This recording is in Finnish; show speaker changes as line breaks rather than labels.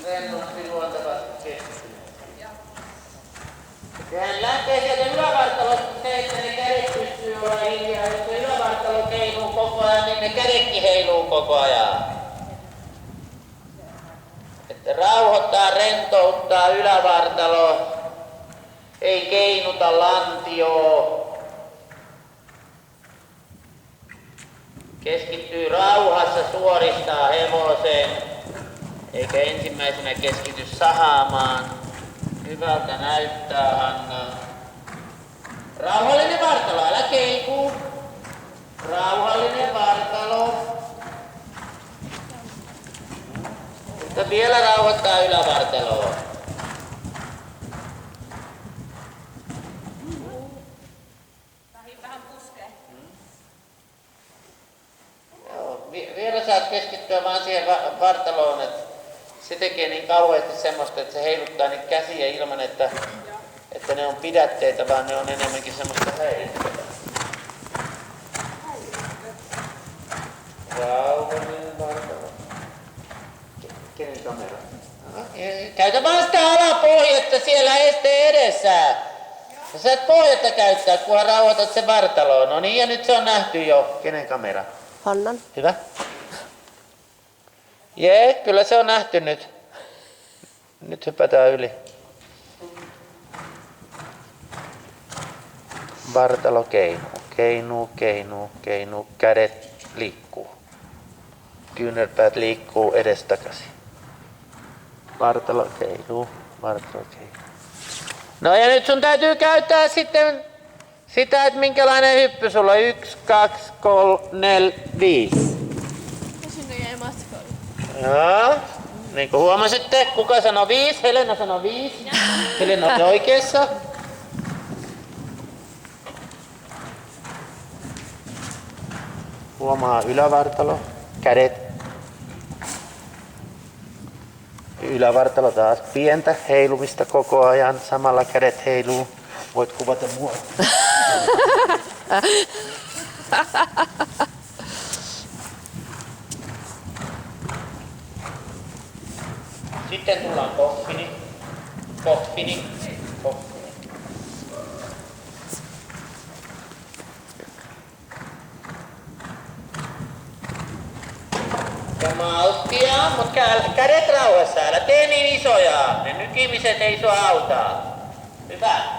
rennosti luontevasti keskittyä. Sehän lähtee sieltä ylävartalosta se, että ne kädet pystyy olla hiljaa. Jos se ylävartalo heiluu koko ajan, niin ne kädetkin heiluu koko ajan. Että rauhoittaa, rentouttaa ylävartalo. Ei keinuta lantioon. Keskittyy rauhassa, suoristaa hevosen. Eikä ensimmäisenä keskity sahaamaan. Hyvältä näyttää, Hanna. Rauhallinen vartalo, älä keikuu. Rauhallinen vartalo. Mutta vielä rauhoittaa ylävartaloa.
Vähän puskee.
Joo, vielä saat keskittyä vaan siihen vartaloon, että se tekee niin kauheasti semmoista, että se heiluttaa niitä käsiä ilman, että ne on pidätteitä, vaan ne on enemmänkin semmoista häiriötä. Rauhallinen vartalo. Kenen kamera? Käytä vaan sitä alapohjetta siellä esteen edessä. Ja sä et pohjetta käyttää, kunhan rauhoitat sen vartaloon. No niin, ja nyt se on nähty jo. Kenen kamera?
Hannan.
Hyvä. Jee, kyllä se on nähty nyt. Nyt hypätään yli. Vartalo keinuu, keinuu, keinuu, keinuu. Kädet liikkuu. Kyynärpäät liikkuu edestakaisin. Vartalo keinuu, vartalo keinuu. No ja nyt sun täytyy käyttää sitten sitä, että minkälainen hyppy sulla on. 1, 2, 3, 4, 5.
Sinne jäi matkoille.
Joo. Niin kuin huomasitte, kuka sanoi 5? Helena sanoi 5. Helena on oikeassa. Huomaa ylävartalo, kädet. Ylävartalo taas pientä heilumista koko ajan. Samalla kädet heiluu. Voit kuvata mua. Sitten tullaan kohpini. Kohpini. Kohpini. Ja malttia, mutta kädet rauhassa. Älä tee niin isoja. Ne nykimiset ei sua auta. Hyvä.